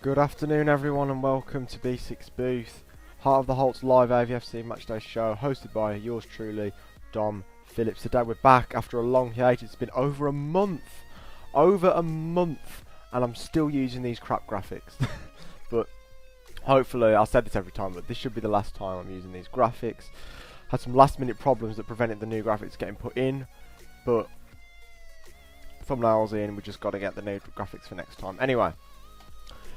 Good afternoon everyone and welcome to B6 Booth, part of the Holte's live AVFC Matchday show, hosted by yours truly, Dom Phillips. Today we're back after a long hiatus. It's been over a month, and I'm still using these crap graphics. But hopefully, I'll say this every time, but this should be the last time I'm using these graphics. Had some last minute problems that prevented the new graphics getting put in, but thumbnails in, we just got to get the new graphics for next time. Anyway.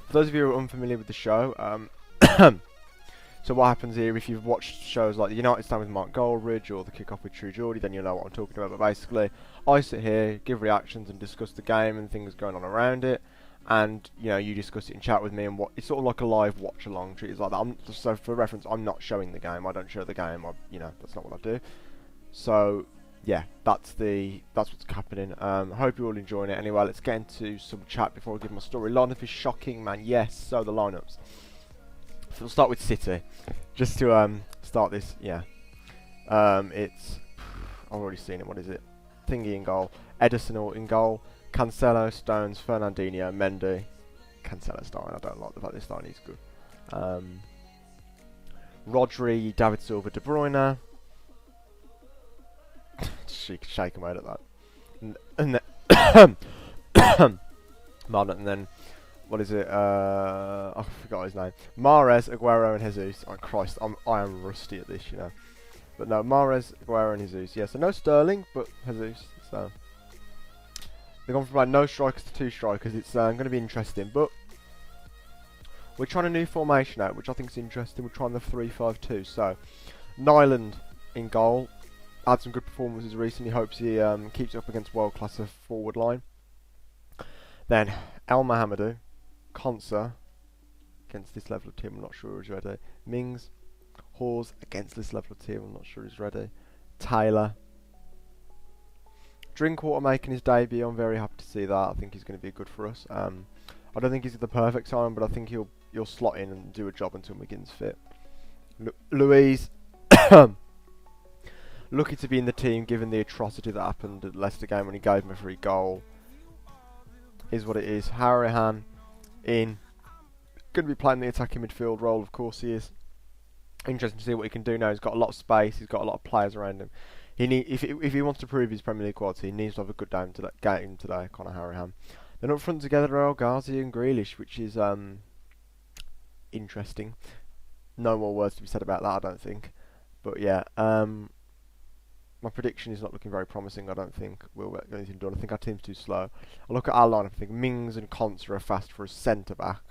For those of you who are unfamiliar with the show, so what happens here, if you've watched shows like the United Stand with Mark Goldridge or the Kickoff with True Geordie, then you'll know what I'm talking about. But basically, I sit here, give reactions and discuss the game and things going on around it, and you discuss it and chat with me, and it's sort of like a live watch along. Treat it like that. So for reference, I'm not showing the game. I don't show the game. That's not what I do. So yeah, that's what's happening. Hope you're all enjoying it. Anyway, let's get into some chat before I give my story. Lineup is shocking, man. Yes, so the lineups. So we'll start with City, just to start this. Yeah, it's I've already seen it. What is it? Thingy in goal. Ederson in goal. Cancelo, Stones, Fernandinho, Mendy. Cancelo starting. I don't like the fact this starting. He's good. Rodri, David Silva, De Bruyne. She could shake him out at that. And then what is it? I forgot his name. Mahrez, Aguero, and Jesus. Oh Christ, I am rusty at this, But no, Mahrez, Aguero, and Jesus. Yeah, so no Sterling, but Jesus. So they've gone from like no strikers to two strikers. It's going to be interesting, but we're trying a new formation out, which I think is interesting. We're trying the 3-5-2. So Nyland in goal. Had some good performances recently. Hopes he keeps up against world class forward line. Then El Mohamedou, Konsa against this level of team. I'm not sure he's ready. Mings, Hawes against this level of team. I'm not sure he's ready. Taylor, Drinkwater making his debut. I'm very happy to see that. I think he's going to be good for us. I don't think he's the perfect time, but I think he'll slot in and do a job until McGinn's fit. Louise. Lucky to be in the team, given the atrocity that happened at the Leicester game when he gave him a free goal. Is what it is. Harahan in. Going to be playing the attacking midfield role, of course he is. Interesting to see what he can do now. He's got a lot of space. He's got a lot of players around him. If he wants to prove his Premier League quality, he needs to have a good game today, Conor Harahan. Then up front together are El Ghazi and Grealish, which is interesting. No more words to be said about that, I don't think. But yeah, my prediction is not looking very promising. I don't think we'll get anything done. I think our team's too slow. I look at our lineup. I think Mings and Konsa are fast for a centre back,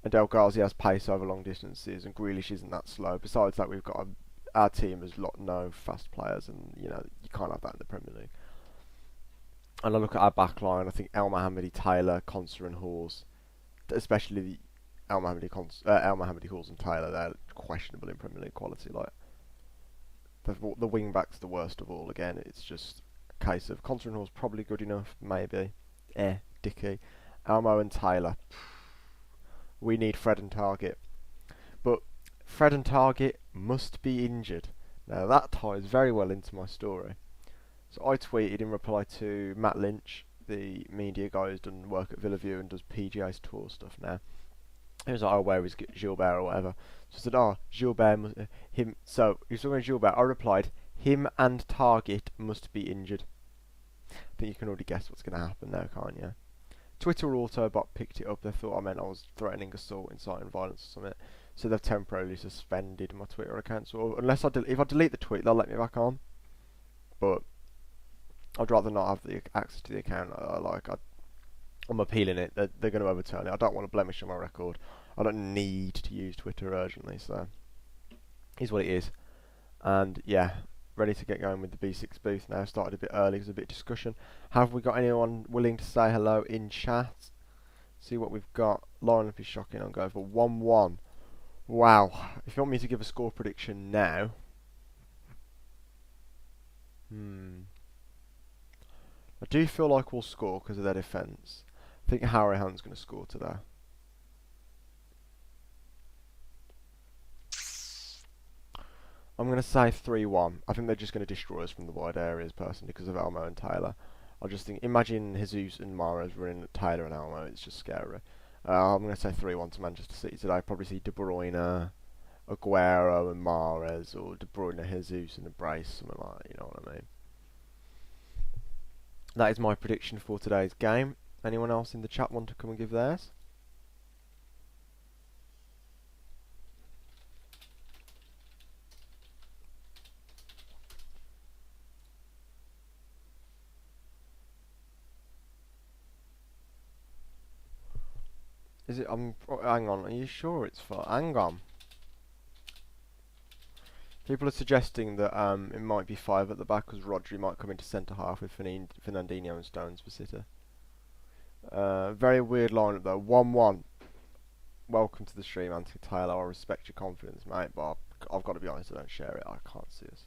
and El Ghazi has pace over long distances, and Grealish isn't that slow. Besides that, we've got our team has no fast players, and you can't have that in the Premier League. And I look at our back line. I think El Mohamedi, Taylor, Konsa, and Hawes, especially the El Mohamedi, Hawes, and Taylor. They're questionable in Premier League quality. Like. The wing back's the worst of all. Again, it's just a case of Konsa and Hall's probably good enough, maybe. Dicky, Elmo and Taylor. We need Fred and Target, but Fred and Target must be injured. Now that ties very well into my story. So I tweeted in reply to Matt Lynch, the media guy who's done work at Villaview and does PGA's tour stuff now. He was like, oh, where is Gilbert or whatever. So I said, oh, Gilbert, him. So he's talking about Gilbert. I replied, him and Target must be injured. I think you can already guess what's going to happen there, can't you? Twitter Autobot picked it up. They thought I meant I was threatening assault, inciting violence or something. So they've temporarily suspended my Twitter account. So unless if I delete the tweet, they'll let me back on. But I'd rather not have the access to the account. I'm appealing it. They're going to overturn it. I don't want to blemish on my record. I don't need to use Twitter urgently, so is what it is. And yeah, ready to get going with the B6 booth now. Started a bit early, there's a bit of discussion. Have we got anyone willing to say hello in chat? See what we've got. Lineup is shocking. I'm going for 1-1. Wow. If you want me to give a score prediction now, I do feel like we'll score because of their defence. I think Harryhan's going to score today. I'm going to say 3-1. I think they're just going to destroy us from the wide areas, personally, because of Elmo and Taylor. I just think, imagine Jesus and Mahrez running at Taylor and Elmo. It's just scary. I'm going to say 3-1 to Manchester City today. Probably see De Bruyne, Aguero and Mahrez, or De Bruyne, Jesus and a brace, something like that, you know what I mean. That is my prediction for today's game. Anyone else in the chat want to come and give theirs? Is it? Hang on. Are you sure it's for? Hang on. People are suggesting that it might be 5 at the back because Rodri might come into centre half with Fernandinho and Stones for City. Very weird lineup though. 1-1. Welcome to the stream, Anthony Taylor. I respect your confidence, mate, but I've got to be honest, I don't share it. I can't see us.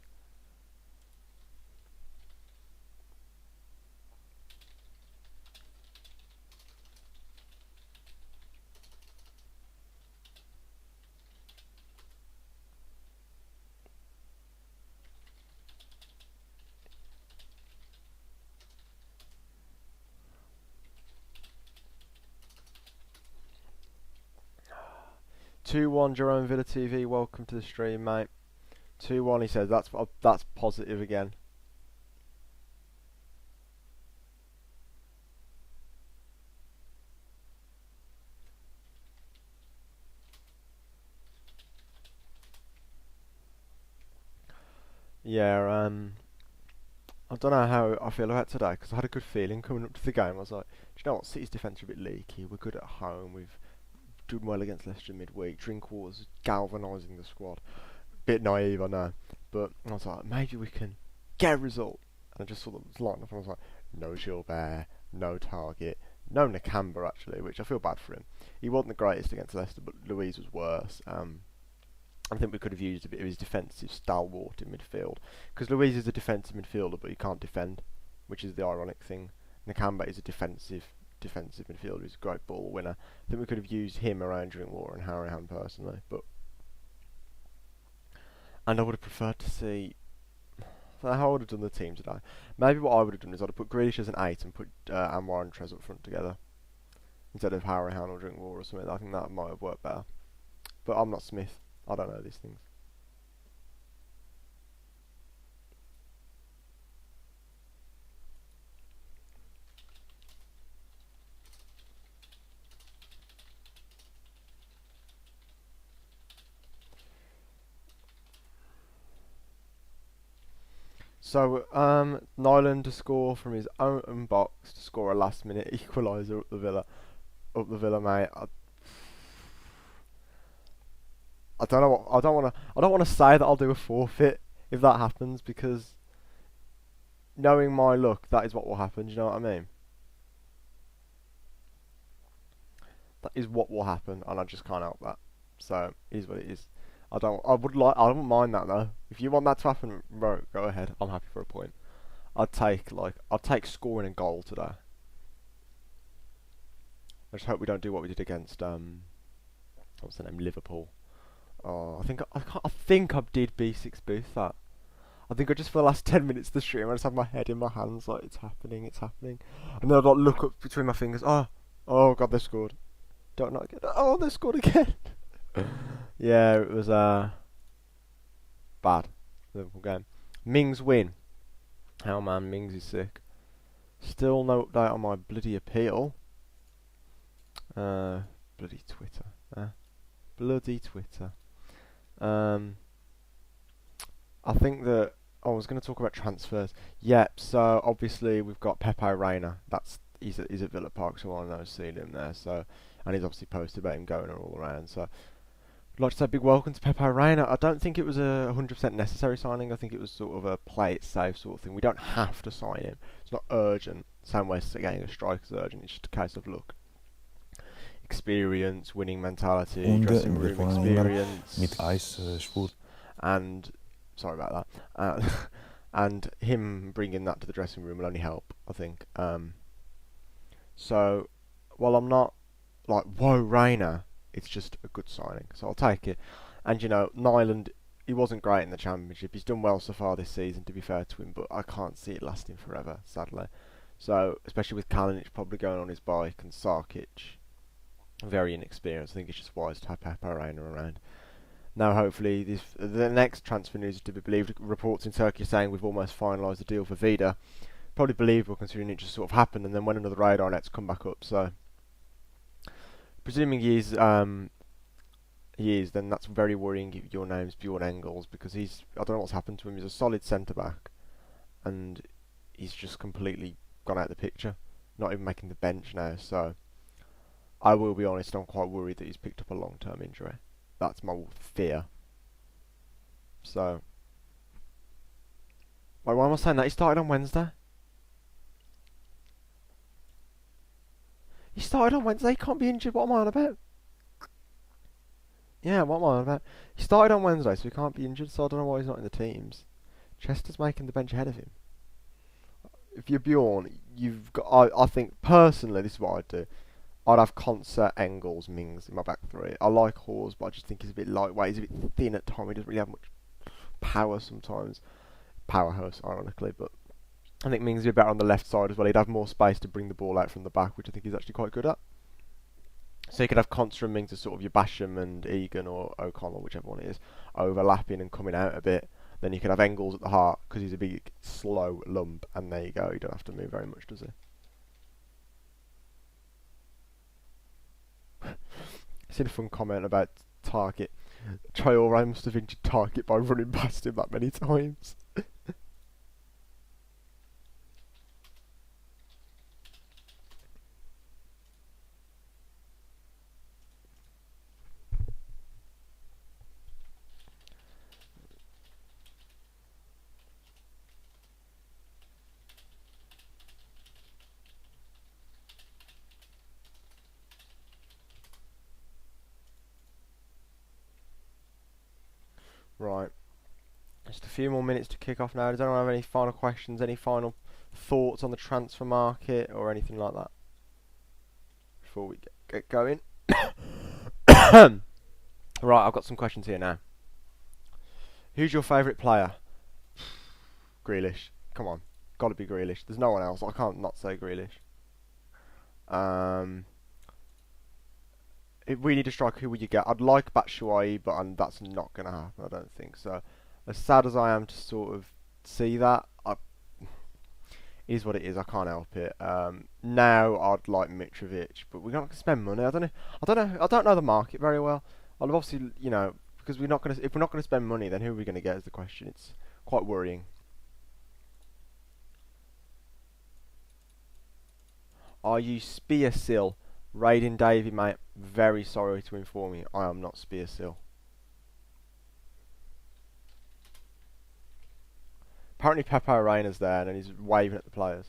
2-1 Jerome Villa TV, welcome to the stream, mate. 2-1, he says. That's positive again. Yeah, I don't know how I feel about today because I had a good feeling coming up to the game. I was like, do you know what? City's defence are a bit leaky. We're good at home. We've done well against Leicester midweek. Drinkwater's galvanising the squad. Bit naive, I know, but I was like, maybe we can get a result. And I just saw the lineup and I was like, no Gilbert, no Target, no Nakamba actually, which I feel bad for him. He wasn't the greatest against Leicester, but Louise was worse. I think we could have used a bit of his defensive stalwart in midfield. Because Louise is a defensive midfielder, but he can't defend, which is the ironic thing. Nakamba is a defensive midfielder. He's a great ball winner. I think we could have used him around Drinkwater and Harryhan personally, and I would have preferred to see. I don't know how I would have done the team today. Maybe what I would have done is I'd have put Grealish as an 8 and put Anwar and Trez up front together instead of Harryhan or Drinkwater or something. I think that might have worked better. But I'm not Smith. I don't know these things. So, Nyland to score from his own box to score a last-minute equaliser up the Villa, mate. I don't know. I don't want to say that I'll do a forfeit if that happens because knowing my luck, that is what will happen. Do you know what I mean? That is what will happen, and I just can't help that. So it is what it is. I don't mind that though. If you want that to happen, bro, go ahead. I'm happy for a point. I'd take scoring a goal today. I just hope we don't do what we did against what's the name, Liverpool. Oh, I think I did B6 booth that. I think I just for the last 10 minutes of the stream I just have my head in my hands like it's happening, and then I'd like look up between my fingers. Oh god, they scored. Don't not get. Oh, they scored again. Yeah, it was bad Liverpool game. Mings win. Hell man, Mings is sick. Still no update on my bloody appeal. Bloody Twitter. Bloody Twitter. I think that I was going to talk about transfers. Yep. So obviously we've got Pepe Reina. He's at Villa Park, so I know seeing him there. So and he's obviously posted about him going all around. So I'd like to say a big welcome to Pepe Reina. I don't think it was a 100% necessary signing. I think it was sort of a play it safe sort of thing. We don't have to sign him. It's not urgent. Same way getting a striker's urgent. It's just a case of look, experience, winning mentality, dressing room experience, mit Eisspurt. And sorry about that. And him bringing that to the dressing room will only help, I think. So while I'm not like whoa Reina, it's just a good signing, so I'll take it. And you know, Nyland, he wasn't great in the Championship. He's done well so far this season, to be fair to him, but I can't see it lasting forever, sadly. So especially with Kalinic probably going on his bike and Sarkic very inexperienced, I think it's just wise to have Pepe Reina around. Now, hopefully, the next transfer news is to be believed. Reports in Turkey are saying we've almost finalised the deal for Vida. Probably believable considering it just sort of happened and then went under the radar and it's come back up. So, presuming he is, then that's very worrying if your name's Bjorn Engels, because I don't know what's happened to him. He's a solid centre back and he's just completely gone out of the picture. Not even making the bench now. So, I will be honest, I'm quite worried that he's picked up a long-term injury. That's my fear. So, wait, why am I saying that? He started on Wednesday. He started on Wednesday. He can't be injured. What am I on about? Yeah, what am I on about? He started on Wednesday, so he can't be injured. So I don't know why he's not in the teams. Chester's making the bench ahead of him. If you're Bjorn, you've got. I think personally, this is what I'd do. I'd have Concert, Engels, Mings in my back three. I like Hawes, but I just think he's a bit lightweight. He's a bit thin at times. He doesn't really have much power sometimes. Powerhouse, ironically, but I think Mings would be better on the left side as well. He'd have more space to bring the ball out from the back, which I think he's actually quite good at. So you could have Concert and Mings as sort of your Basham and Egan or O'Connell, whichever one it is, overlapping and coming out a bit. Then you could have Engels at the heart because he's a big, slow lump, and there you go. He don't have to move very much, does he? I seen a fun comment about Target. Traore must have injured Target by running past him that many times. Right. Just a few more minutes to kick off now. Does anyone have any final questions, any final thoughts on the transfer market or anything like that before we get going? Right, I've got some questions here now. Who's your favourite player? Grealish. Come on. Gotta be Grealish. There's no one else. I can't not say Grealish. If we need a striker, who would you get? I'd like Batshuayi, but that's not going to happen, I don't think. So, as sad as I am to sort of see that, it is what it is. I can't help it. Now I'd like Mitrovic, but we're not going to spend money. I don't know the market very well. I'll obviously, because if we're not going to spend money, then who are we going to get is the question. It's quite worrying. Are you Spearsill? Raiden Davey, mate, very sorry to inform you, I am not Spearsill. Apparently Pepe Reina's there and he's waving at the players.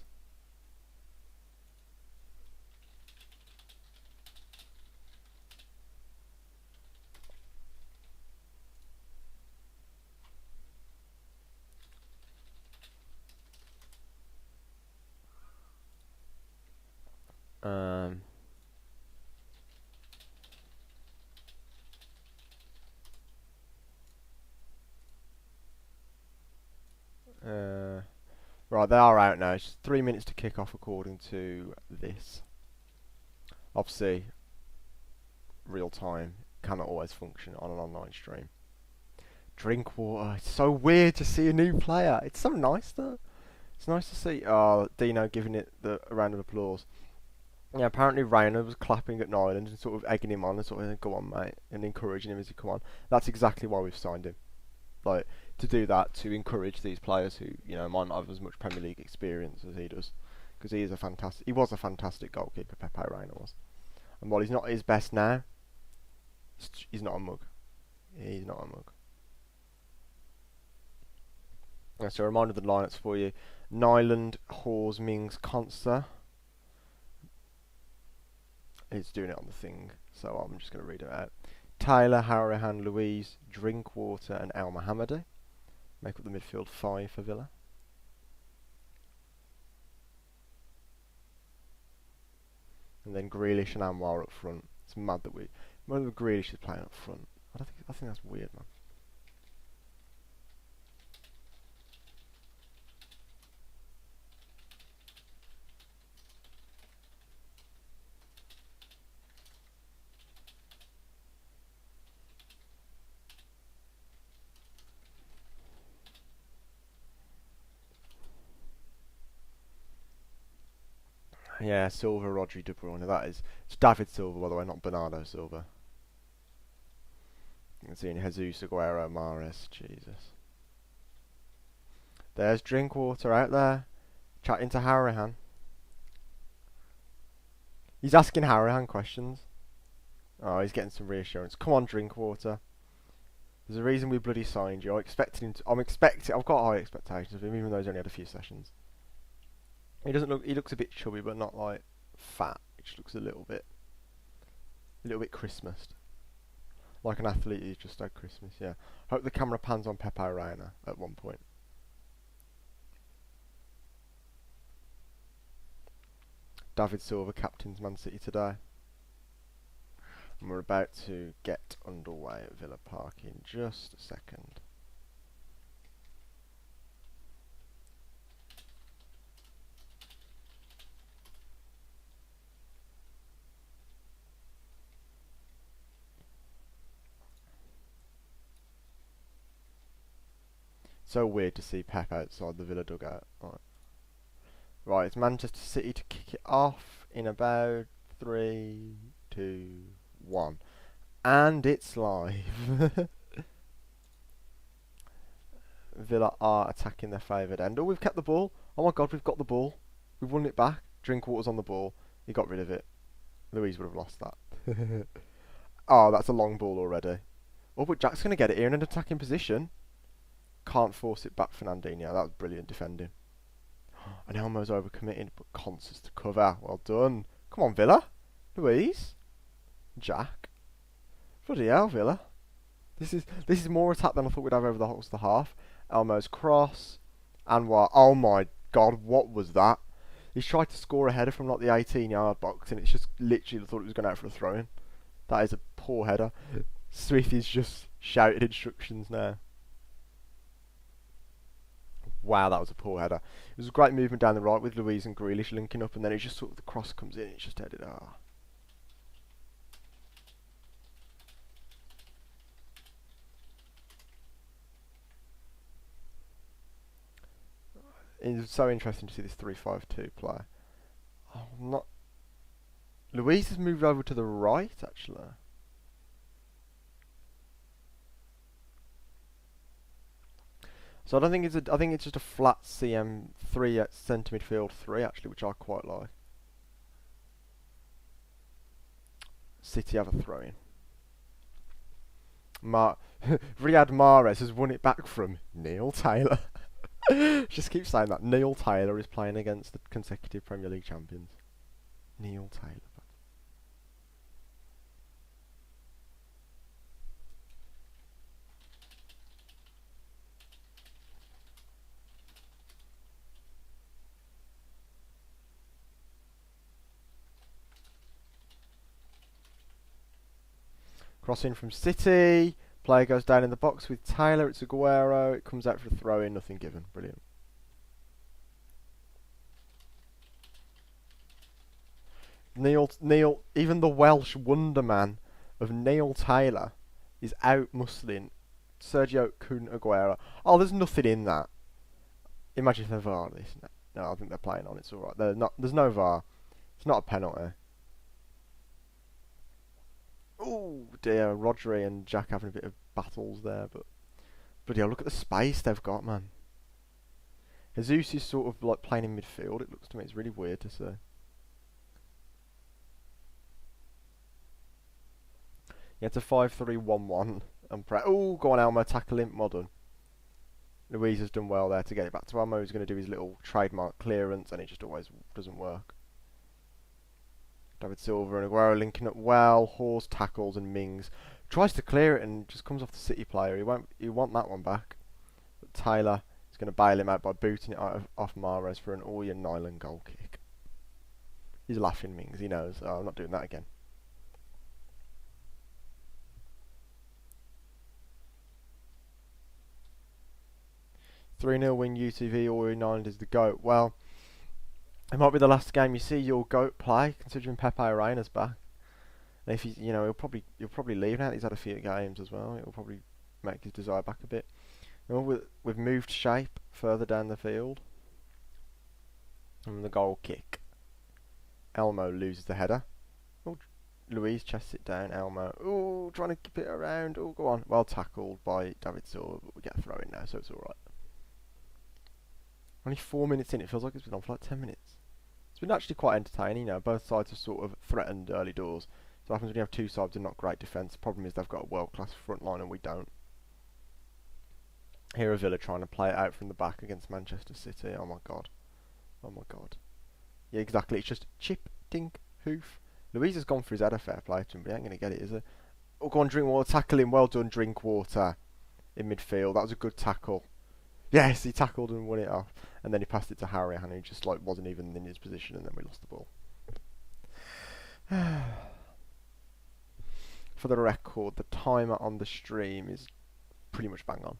Right, they are out now. It's just 3 minutes to kick off according to this. Obviously, real time cannot always function on an online stream. Drink water. It's so weird to see a new player. It's so nice though. It's nice to see Dino giving it a round of applause. Yeah, apparently Reina was clapping at Nyland and sort of egging him on and sort of, go on mate, and encouraging him as he come on. That's exactly why we've signed him. Like, to do that, to encourage these players who, might not have as much Premier League experience as he does. Because he was a fantastic goalkeeper, Pepe Reina was. And while he's not at his best now, he's not a mug. He's not a mug. So a reminder of the lineups for you. Nyland, Hawes, Mings, Conster. It's doing it on the thing, so I'm just going to read it out. Taylor, Harahan, Louise, Drinkwater and El Mohammadi make up the midfield 5 for Villa. And then Grealish and Anwar up front. It's mad that Grealish is playing up front. I think that's weird, man. Yeah, Silva, Rodri, De Bruyne. It's David Silva, by the way, not Bernardo Silva. You can see in Jesus, Aguero, Mahrez. Jesus. There's Drinkwater out there, chatting to Harahan. He's asking Harahan questions. Oh, he's getting some reassurance. Come on, Drinkwater. There's a reason we bloody signed you. I've got high expectations of him, even though he's only had a few sessions. He looks a bit chubby, but not like fat. He just looks a little bit Christmased. Like an athlete who's just had Christmas, yeah. Hope the camera pans on Pepe Reina at one point. David Silva captains Man City today. And we're about to get underway at Villa Park in just a second. So weird to see Pep outside the Villa dugout. Right, it's Manchester City to kick it off in about 3, 2, 1. And it's live. Villa are attacking their favoured end. Oh, we've kept the ball. Oh my god, we've got the ball. We've won it back. Drinkwater's on the ball. He got rid of it. Louise would have lost that. Oh, that's a long ball already. Oh, but Jack's going to get it here in an attacking position. Can't force it back, Fernandinho. That was brilliant defending. And Elmo's overcommitted, but Constance to cover. Well done. Come on, Villa. Louise. Jack. Bloody hell, Villa. This is more attack than I thought we'd have over the whole of the half. Elmo's cross. Anwar. Oh my god, what was that? He's tried to score a header from like the 18-yard box, and it's just literally thought it was going out for a throw-in. That is a poor header. Smithy's just shouted instructions now. Wow, that was a poor header. It was a great movement down the right with Louise and Grealish linking up, and then it just sort of the cross comes in. It's just headed. It's so interesting to see this 3-5-2 play. Oh, not. Louise has moved over to the right, actually. So I don't think I think it's just a flat CM3 at centre midfield 3 actually, which I quite like. City have a throw in. Riyad Mahrez has won it back from Neil Taylor. Just keep saying that. Neil Taylor is playing against the consecutive Premier League champions. Neil Taylor. Crossing from City. Player goes down in the box with Taylor. It's Aguero. It comes out for a throw-in. Nothing given. Brilliant. Neil, even the Welsh wonder man of Neil Taylor is out muscling Sergio Kun Aguero. Oh, there's nothing in that. Imagine if they VAR this. No, I think they're playing on. It's all right. There's no VAR. It's not a penalty. Oh dear, Rodri and Jack having a bit of battles there, but yeah, look at the space they've got, man. Jesus is sort of like playing in midfield. It looks to me, it's really weird to see. Yeah, it's a 5-3-1-1. Oh, go on, Elmo, tackle him. Well done. Luiz has done well there to get it back to Elmo. He's going to do his little trademark clearance, and it just always doesn't work. David Silva and Aguero linking up well. Hawes tackles and Mings tries to clear it and just comes off the City player. He want that one back. But Taylor is going to bail him out by booting it off Mahrez for an Orjan Nyland goal kick. He's laughing, Mings. He knows. Oh, I'm not doing that again. "3-0 win UTV, Orjan Nyland is the GOAT." Well, it might be the last game you see your GOAT play, considering Pepe Reina's back. And if he'll probably leave now that he's had a few games as well. It'll probably make his desire back a bit. We've moved shape further down the field. And the goal kick. Elmo loses the header. Oh, Luiz chests it down. Elmo. Oh, trying to keep it around. Oh, go on. Well tackled by David Silva, but we get a throw in now, so it's alright. Only 4 minutes in. It feels like it's been on for like 10 minutes. It's been actually quite entertaining. Both sides have sort of threatened early doors. So what happens when you have two sides with not great defence? The problem is they've got a world-class front line and we don't. Here are Villa trying to play it out from the back against Manchester City. Oh my god. Oh my god. Yeah, exactly. It's just chip, dink, hoof. Luiz has gone for his header, fair play to him, but he ain't going to get it, is he? Oh, go on, Drinkwater. Tackle him. Well done, Drinkwater. In midfield. That was a good tackle. Yes, he tackled and won it off. And then he passed it to Harry, and he just wasn't even in his position, and then we lost the ball. For the record, the timer on the stream is pretty much bang on.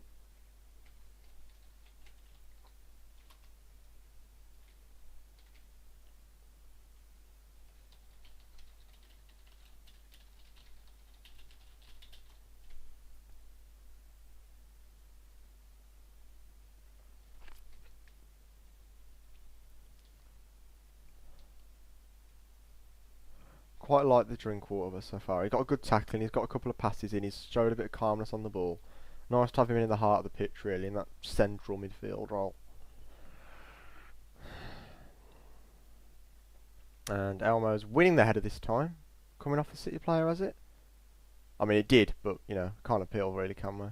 Quite like the Drinkwater so far. He got a good tackling, he's got a couple of passes in, he's showed a bit of calmness on the ball. Nice to have him in the heart of the pitch, really, in that central midfield role. And Elmo's winning the header this time. Coming off the City player, has it? I mean, it did, but, can't appeal really, can we?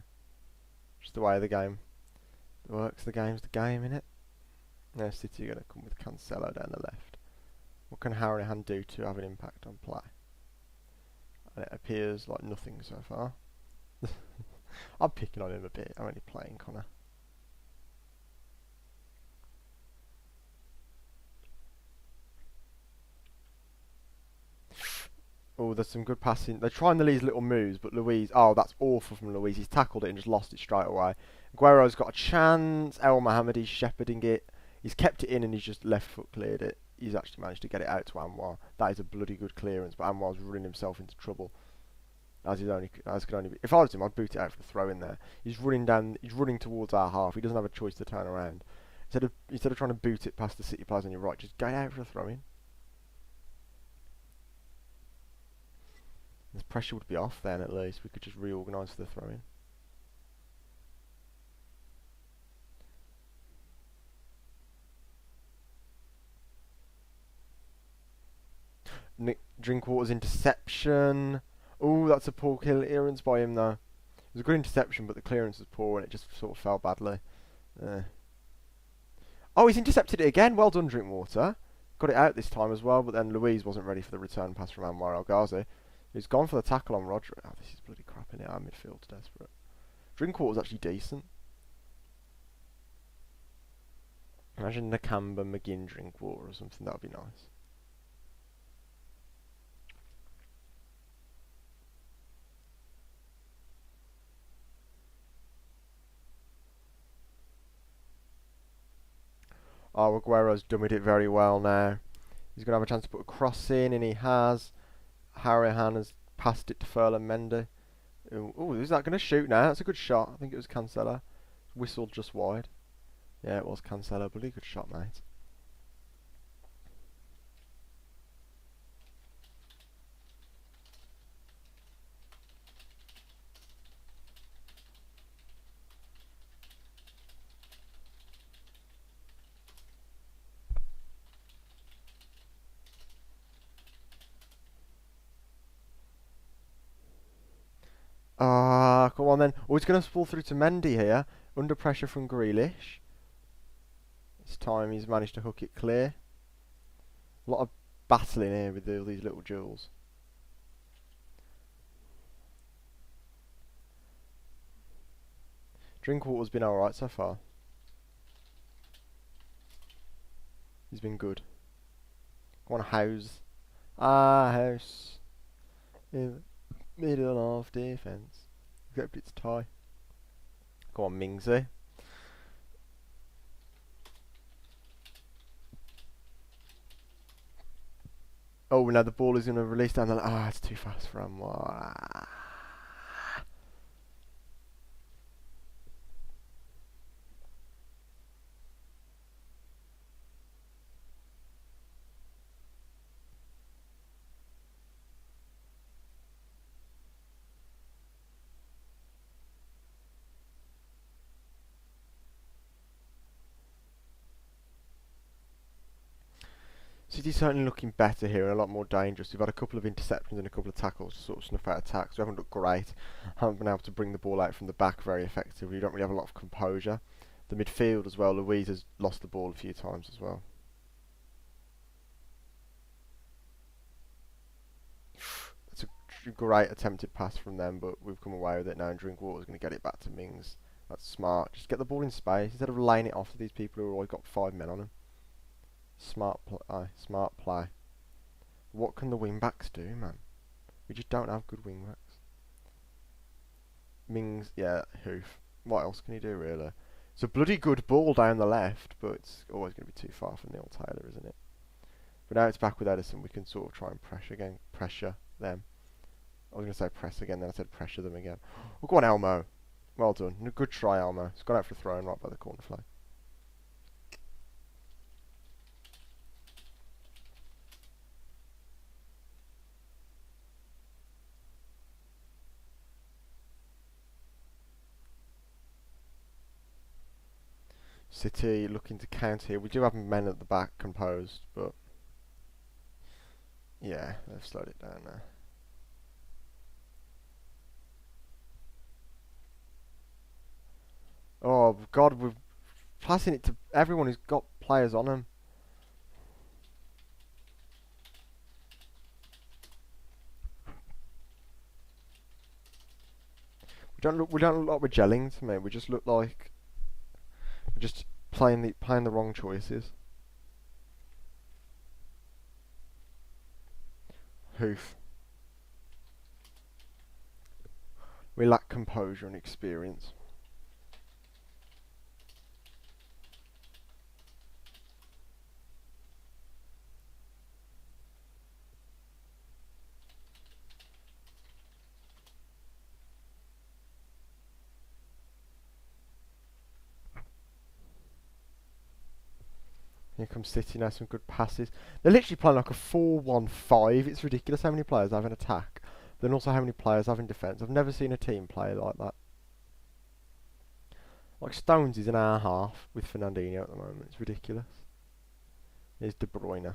Just the way the game works. The game's the game, innit? Now City are going to come with Cancelo down the left. What can Harrihan do to have an impact on play? And it appears like nothing so far. I'm picking on him a bit. I'm only playing Connor. Oh, there's some good passing. They're trying these little moves, but Luiz... Oh, that's awful from Luiz. He's tackled it and just lost it straight away. Aguero's got a chance. El Mohammedi's shepherding it. He's kept it in and he's just left foot cleared it. He's actually managed to get it out to Anwar. That is a bloody good clearance, but Anwar's running himself into trouble. As could only be. If I was him, I'd boot it out for the throw in there. He's running towards our half. He doesn't have a choice to turn around. Instead of trying to boot it past the City players on your right, just get out for a throw in. The pressure would be off then at least. We could just reorganise for the throw in. Drinkwater's interception. Oh, that's a poor clearance by him though. It was a good interception, but the clearance was poor and it just sort of fell badly. Oh, he's intercepted it again. Well done, Drinkwater. Got it out this time as well, but then Luiz wasn't ready for the return pass from Anwar El Ghazi. He's gone for the tackle on Rodri. Oh, this is bloody crap in it. Our midfield's desperate. Drinkwater's actually decent. Imagine Nakamba, McGinn, Drinkwater or something. That would be nice. Oh, Aguero's dummied it very well now. He's going to have a chance to put a cross in, and he has. Harrihan has passed it to Ferland Mendy. Oh, is that going to shoot now? That's a good shot. I think it was Cancelo. Whistled just wide. Yeah, it was Cancelo. Bloody good shot, mate. Come on then. Oh, it's going to fall through to Mendy here. Under pressure from Grealish. This time he's managed to hook it clear. A lot of battling here with all these little jewels. Drinkwater's been alright so far. He's been good. Go on, House. House. In the middle of defence. Except it's tie. Go on, Mingsley. Oh, now the ball is going to release down the line. Ah, it's too fast for him. City's certainly looking better here and a lot more dangerous. We've had a couple of interceptions and a couple of tackles to sort of snuff out attacks. We haven't looked great. Haven't been able to bring the ball out from the back very effectively. We don't really have a lot of composure. The midfield as well. Louise has lost the ball a few times as well. It's a great attempted pass from them, but we've come away with it now, and Drinkwater's going to get it back to Mings. That's smart. Just get the ball in space instead of laying it off to these people who have always got 5 men on them. Smart play. What can the wing backs do, man? We just don't have good wing backs. Mings, yeah, hoof. What else can he do, really? It's a bloody good ball down the left, but it's always going to be too far for Neil Taylor, isn't it? But now it's back with Edison. We can sort of try and pressure them. I was going to say press again, then I said pressure them again. Oh, go on, Elmo. Well done. Good try, Elmo. It's gone out for a throw-in right by the corner flag. City looking to counter here. We do have men at the back composed, but yeah, they've slowed it down now. Oh God, we're passing it to everyone who's got players on them. We don't look like we're gelling to me. We just look like we're just playing the wrong choices. Hoof. We lack composure and experience. Here comes City now, some good passes. They're literally playing like a 4-1-5. It's ridiculous how many players have in attack, but then also how many players have in defence. I've never seen a team play like that. Like Stones is an hour and a half with Fernandinho at the moment. It's ridiculous. Here's De Bruyne.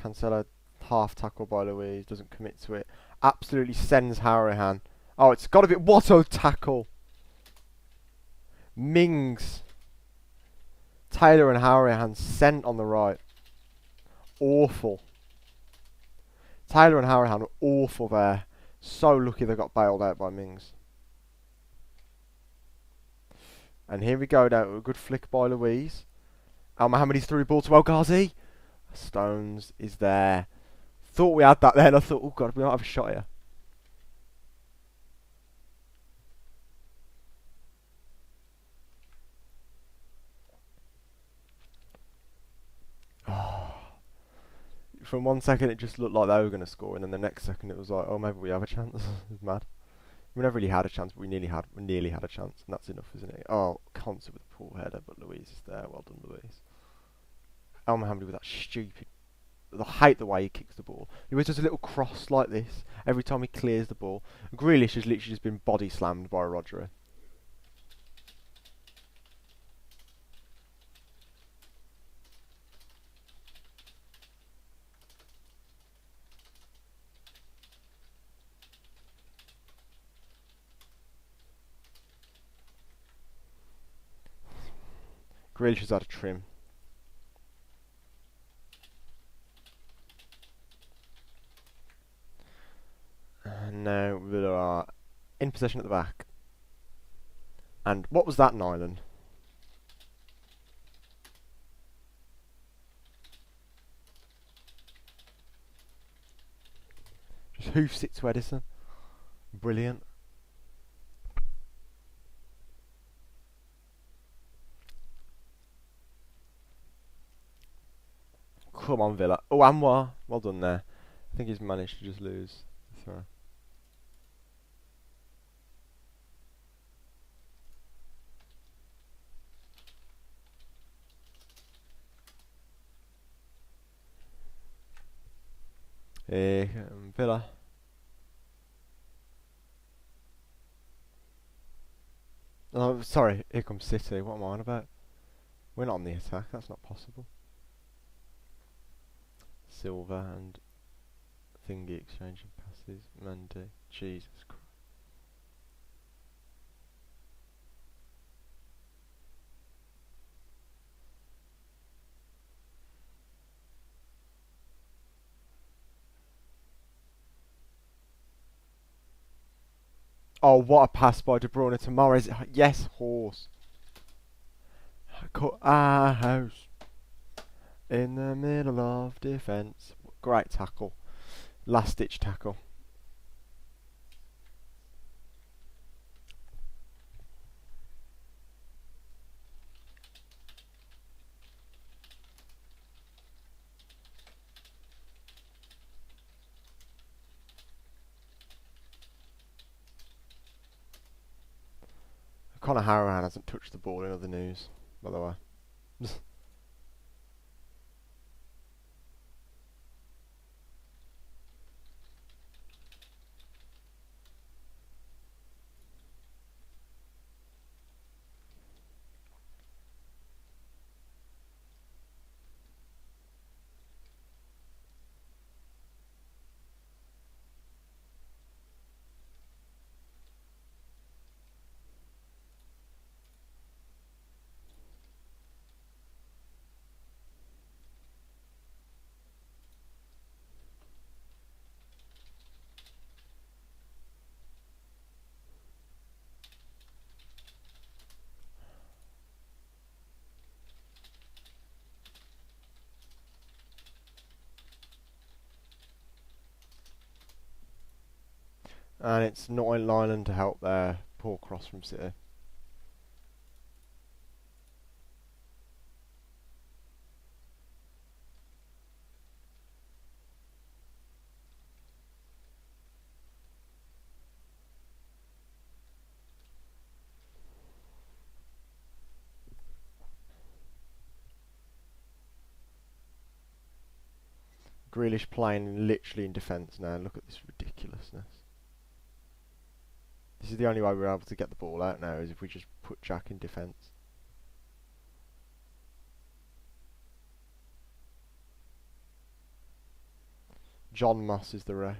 Cancelo, half tackle by Louise, doesn't commit to it. Absolutely sends Harahan. Oh, it's got to be... What a tackle! Mings, Taylor and Harahan sent on the right. Awful. Taylor and Harahan were awful there. So lucky they got bailed out by Mings. And here we go now. A good flick by Louise. Al Mohammedi's through the ball to El Ghazi. Stones is there. Thought we had that then. I thought, oh God, we might have a shot here. From one second it just looked like they were going to score, and then the next second it was like, oh, maybe we have a chance. It's mad. We never really had a chance, but we nearly had a chance, and that's enough, isn't it? Oh, Concert with the poor header, but Louise is there. Well done, Louise. Al Mohammedi with that stupid... I hate the way he kicks the ball. He always does a little cross like this every time he clears the ball. Grealish has literally just been body slammed by Rodri. Grealish has had a trim. And now Villa are in possession at the back. And what was that, Nyland? Just hoofs it to Edison. Brilliant. Come on, Villa. Oh, Anwar. Well done there. I think he's managed to just lose the throw. Villa. Oh, sorry. Here comes City. What am I on about? We're not on the attack. That's not possible. Silva and Thingy exchanging passes. Mendy. Jesus Christ. Oh, what a pass by De Bruyne to Morris. Yes, horse. Cut our house in the middle of defence. Great tackle. Last ditch tackle. Conor Harrowan hasn't touched the ball in other news, by the way. And it's not in Ireland to help their poor cross from City. Grealish playing literally in defence now. Look at this ridiculousness. This is the only way we're able to get the ball out now, is if we just put Jack in defence. John Moss is the ref.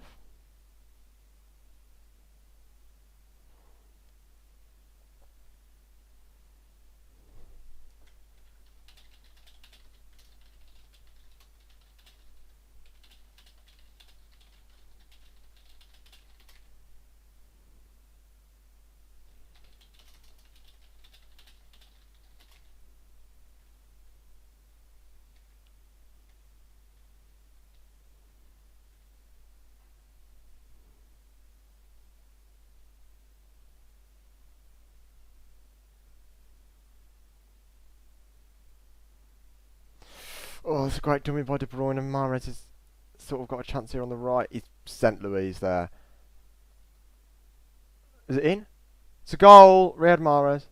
Oh, it's a great dummy by De Bruyne, and Mahrez has sort of got a chance here on the right. He's sent Luiz there. Is it in? It's a goal! Riyad Mahrez.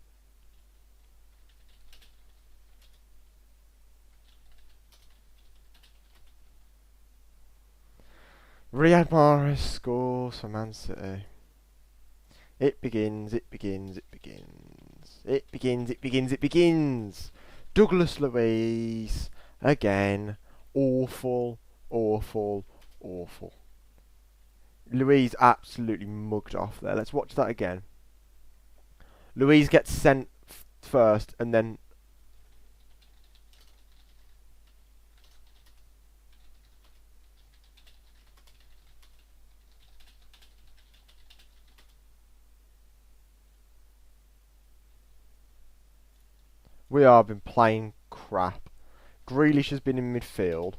Riyad Mahrez scores for Man City. It begins, it begins, it begins. It begins, it begins, it begins. Douglas Luiz. Again. Awful, awful, awful. Luiz absolutely mugged off there. Let's watch that again. Luiz gets sent first, and then We have been playing crap. Grealish has been in midfield.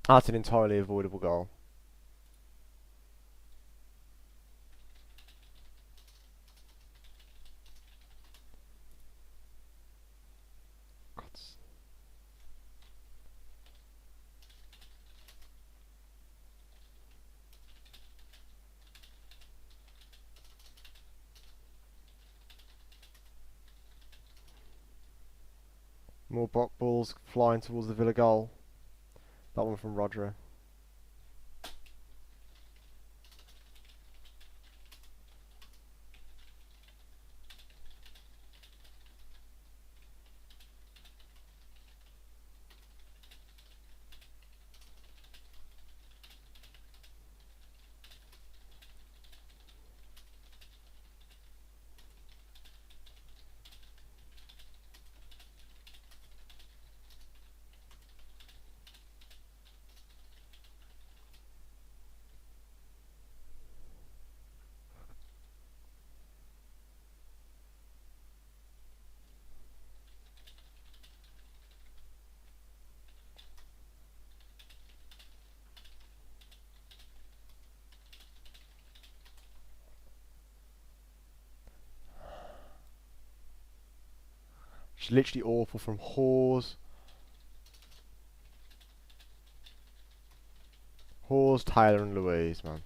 That's an entirely avoidable goal. More balls flying towards the Villa goal. That one from Rodri. She's literally awful from Hawes. Hawes, Taylor and Louise, man.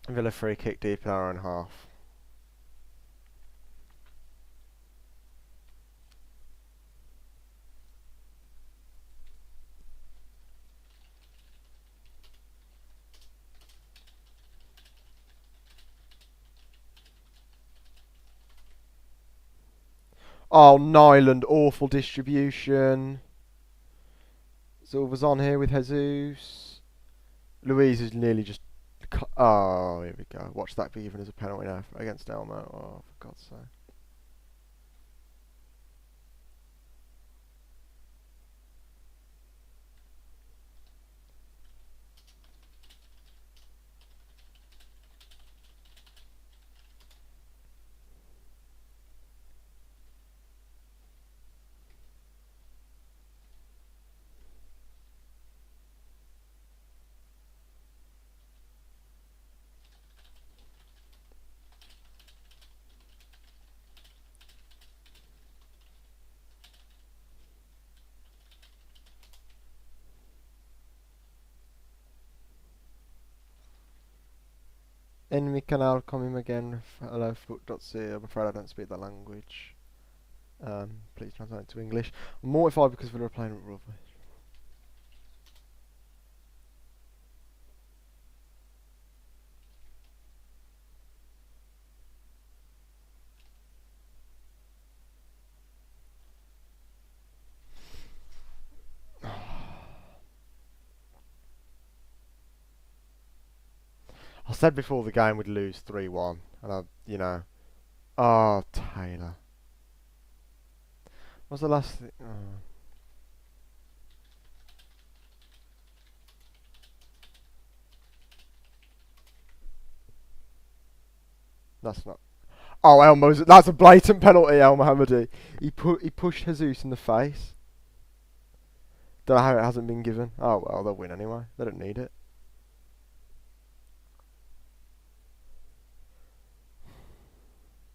Villa free kick deep in our own half. Oh, Nyland, awful distribution. Silva's on here with Jesus. Louise is nearly just... Oh, here we go. Watch that be given as a penalty now against Elmo. Oh, for God's sake. Enemy canal coming again. Hello, foot.c. I'm afraid I don't speak that language. Please translate it to English. I'm mortified because Villa are playing rubbish. I said before the game would lose 3-1, and oh, Taylor. What's the last thing? Oh. That's not. Oh, Elmo's. That's a blatant penalty, El Mohammadi. He pushed Jesus in the face. Don't know how it hasn't been given. Oh well, they'll win anyway. They don't need it.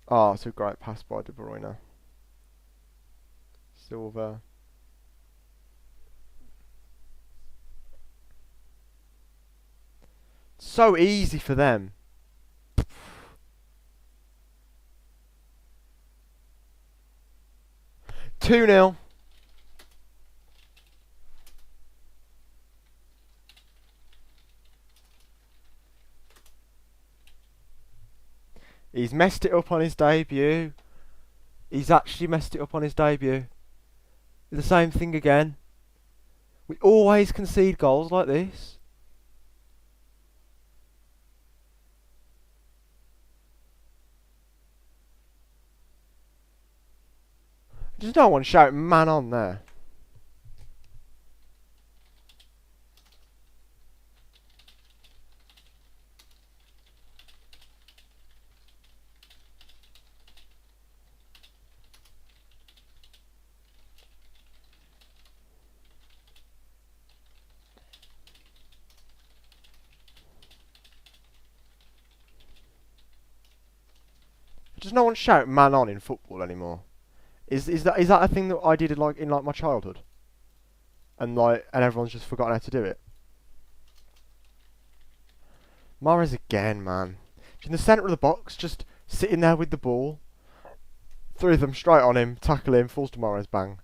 Oh, it's a great pass by De Bruyne. Silva. So easy for them. 2-0. He's messed it up on his debut. He's actually messed it up on his debut. The same thing again. We always concede goals like this. There's no one shouting man on there. There's no one shouting man on in football anymore. Is that a thing that I did in my childhood? And everyone's just forgotten how to do it. Mahrez again, man. In the centre of the box, just sitting there with the ball. Three of them straight on him, tackle him, falls to Mahrez, bang.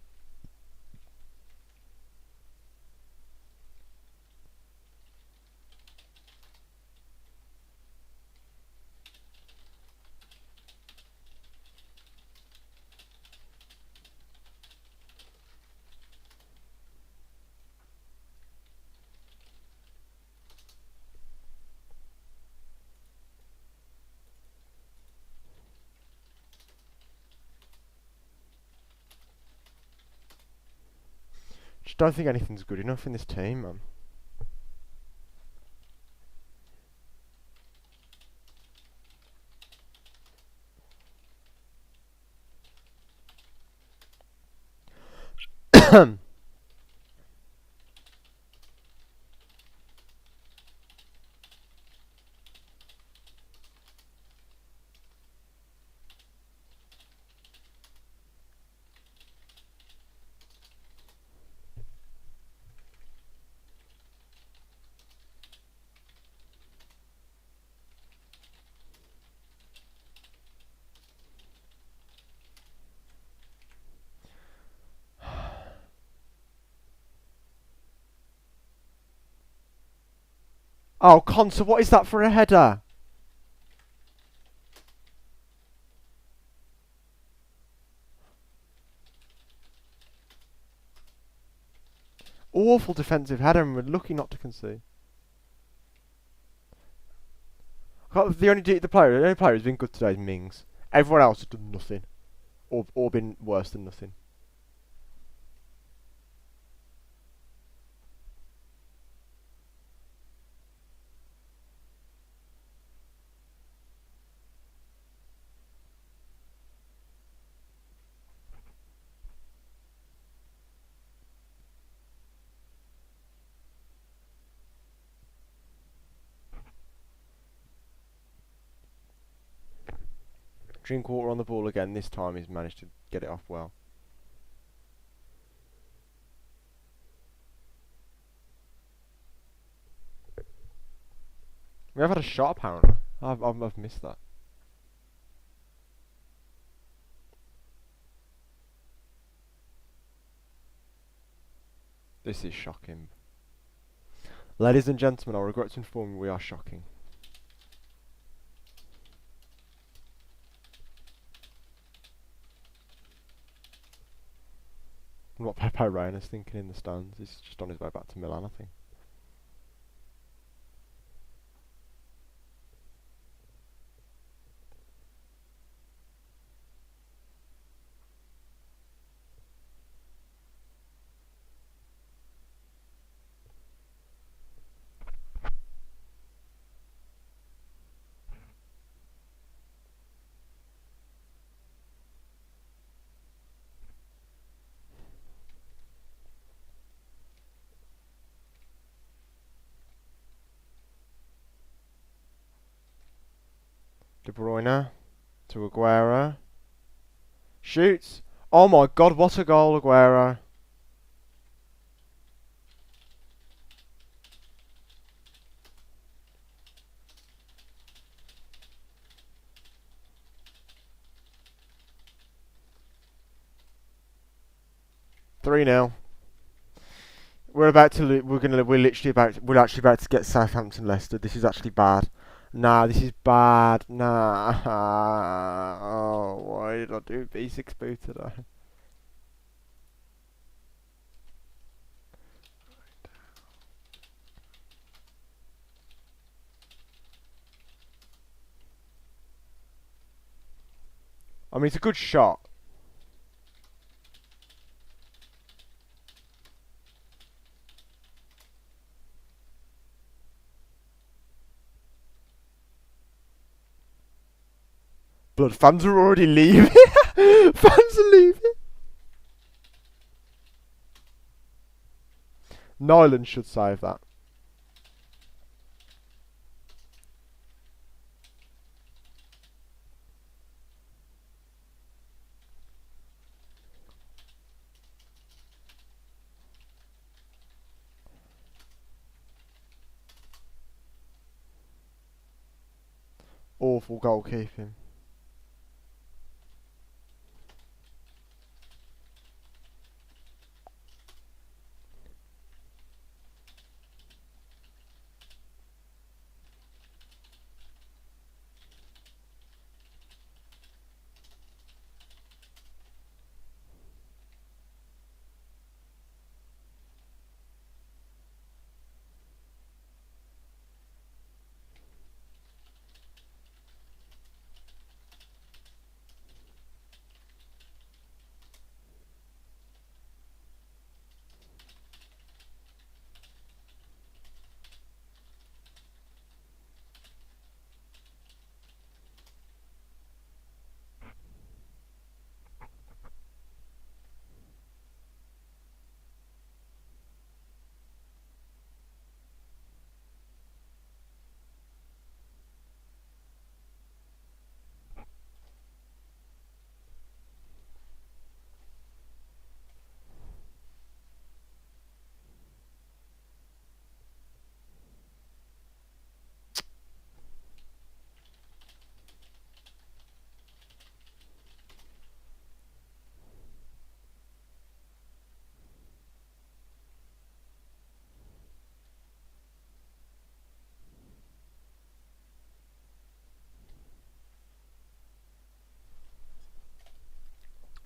Just don't think anything's good enough in this team, man. Oh, Conser, what is that for a header? Awful defensive header, and we're lucky not to concede. The only player who's been good today is Mings. Everyone else has done nothing, or been worse than nothing. Drinkwater on the ball again. This time he's managed to get it off well. We have had a shot apparently. I've missed that. This is shocking. Ladies and gentlemen, I regret to inform you we are shocking. What Pepe Reina's thinking in the stands. He's just on his way back to Milan, I think. De Bruyne to Aguero. Shoots. Oh my god, what a goal, Aguero. We're actually about to get Southampton Leicester. This is actually bad. Nah, this is bad. Nah. Oh, why did I do B6 boot today? I mean, it's a good shot. Blood, fans are already leaving. Fans are leaving. Nyland should save that. Awful goalkeeping.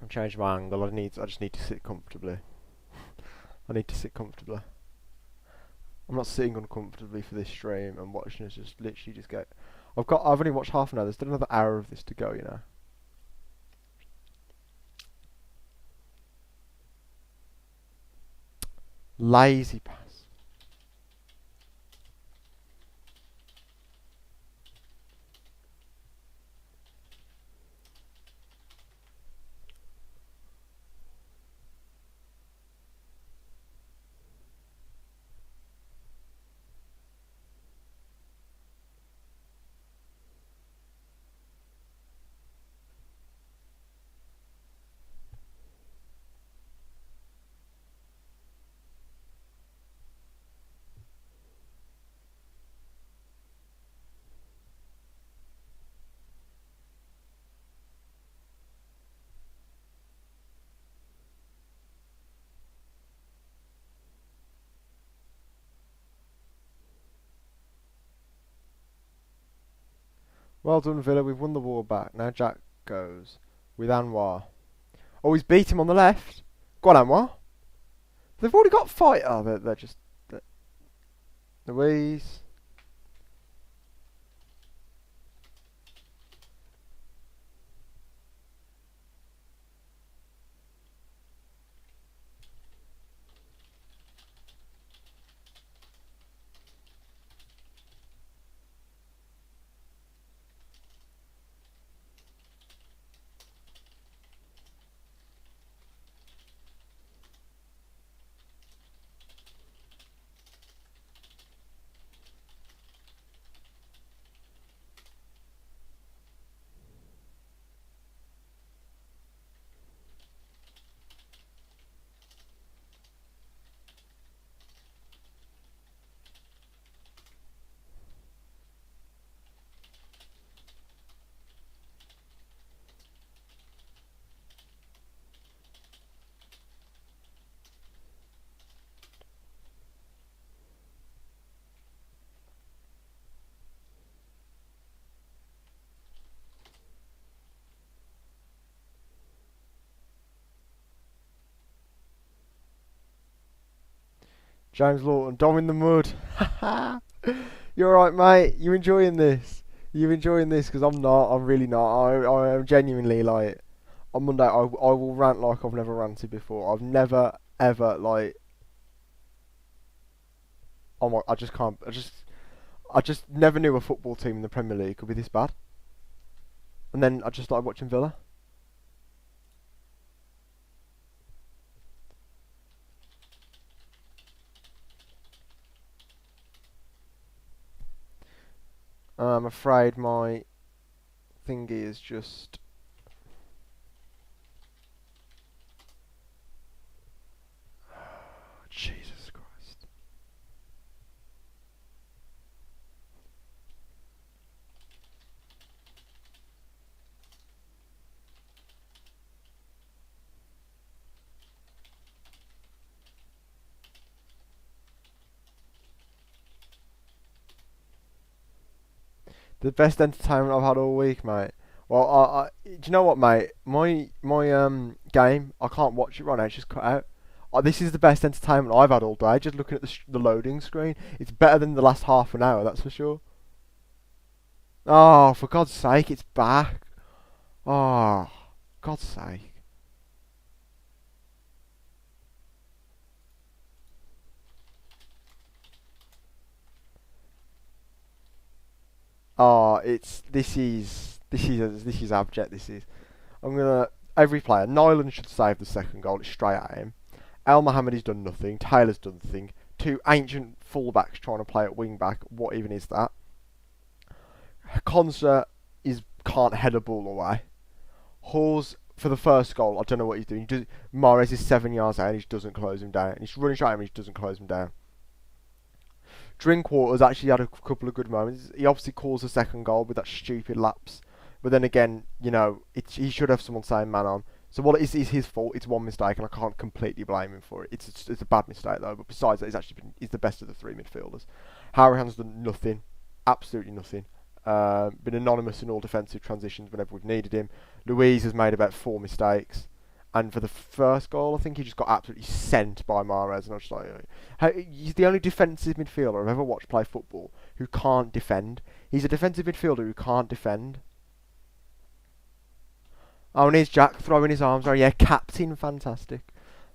I'm changing my angle. I just need to sit comfortably. I need to sit comfortably. I'm not sitting uncomfortably for this stream and watching us just literally just get. I've only watched half an hour. There's still another hour of this to go. You know. Lazy pass. Well done, Villa. We've won the war back. Now Jack goes with Anwar. Oh, he's beat him on the left. Go on, Anwar. They've already got fight. Oh, they're just Louise. James Lawton, Dom in the mud. You're alright, mate. You enjoying this? You enjoying this? Because I'm not. I'm really not. I am genuinely like. On Monday, I will rant like I've never ranted before. I've never ever like. Oh my! I just can't. I just never knew a football team in the Premier League could be this bad. And then I just started watching Villa. I'm afraid my thingy is just. Jesus Christ. The best entertainment I've had all week, mate. Well, do you know what, mate? My game, I can't watch it right now. It's just cut out. This is the best entertainment I've had all day. Just looking at the loading screen, it's better than the last half an hour. That's for sure. Oh, for God's sake, it's back. Oh, God's sake. Oh, this is abject. This is. I'm gonna every player. Nyland should save the second goal. It's straight at him. El Mohammedi's done nothing. Taylor's done nothing. Two ancient fullbacks trying to play at wing back. What even is that? Concert can't head a ball away. Hawes for the first goal. I don't know what he's doing. Mahrez is 7 yards out and he just doesn't close him down. And he's running straight at him and he just doesn't close him down. Drinkwater's actually had a couple of good moments. He obviously calls the second goal with that stupid lapse. But then again, he should have someone saying man on. So what is his fault? It's one mistake, and I can't completely blame him for it. It's a bad mistake though. But besides that, he's the best of the three midfielders. Harryhan's done nothing, absolutely nothing. Been anonymous in all defensive transitions whenever we've needed him. Luiz has made about 4 mistakes, and for the first goal, I think he just got absolutely sent by Mahrez, and I was just like, he's the only defensive midfielder I've ever watched play football who can't defend. He's a defensive midfielder who can't defend. Oh, and here's Jack throwing his arms. Oh, yeah, captain, fantastic.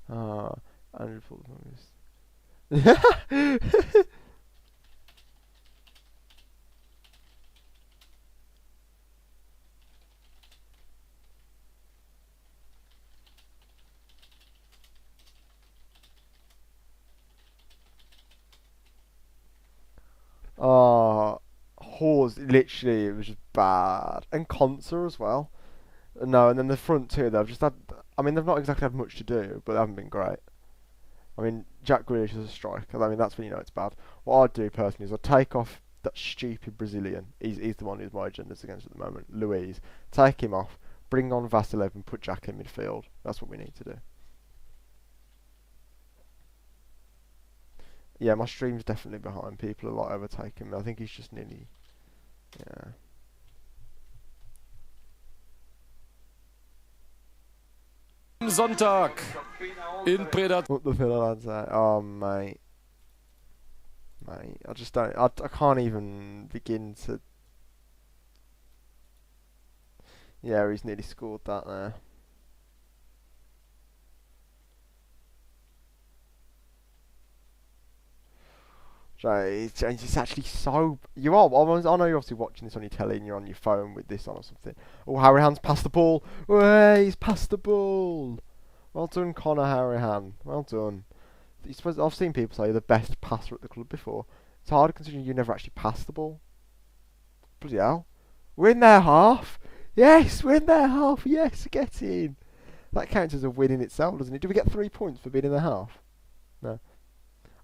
Oh, oh, Hawes, literally, it was just bad. And Conser as well. No, and then the front two, they've just had. I mean, they've not exactly had much to do, but they haven't been great. I mean, Jack Grealish is a striker. I mean, that's when you know it's bad. What I'd do personally is I'd take off that stupid Brazilian. He's the one who's my agenda's against at the moment. Luiz. Take him off. Bring on Vasilev and put Jack in midfield. That's what we need to do. Yeah, my stream's definitely behind. People are like overtaking me. I think he's just nearly. Yeah. Sonntag in Predat. What the Villa lads say? Oh, mate. Mate, I just don't. I can't even begin to. Yeah, he's nearly scored that there. So it's actually so. You are. I know you're obviously watching this on your telly and you're on your phone with this on or something. Oh, Harryhan's passed the ball. Way, he's passed the ball. Well done, Connor Harryhan. Well done. I've seen people say you're the best passer at the club before. It's hard considering you never actually passed the ball. Bloody hell. We're in their half. Yes, we're in their half. Yes, get in. That counts as a win in itself, doesn't it? Do we get 3 points for being in the half? No.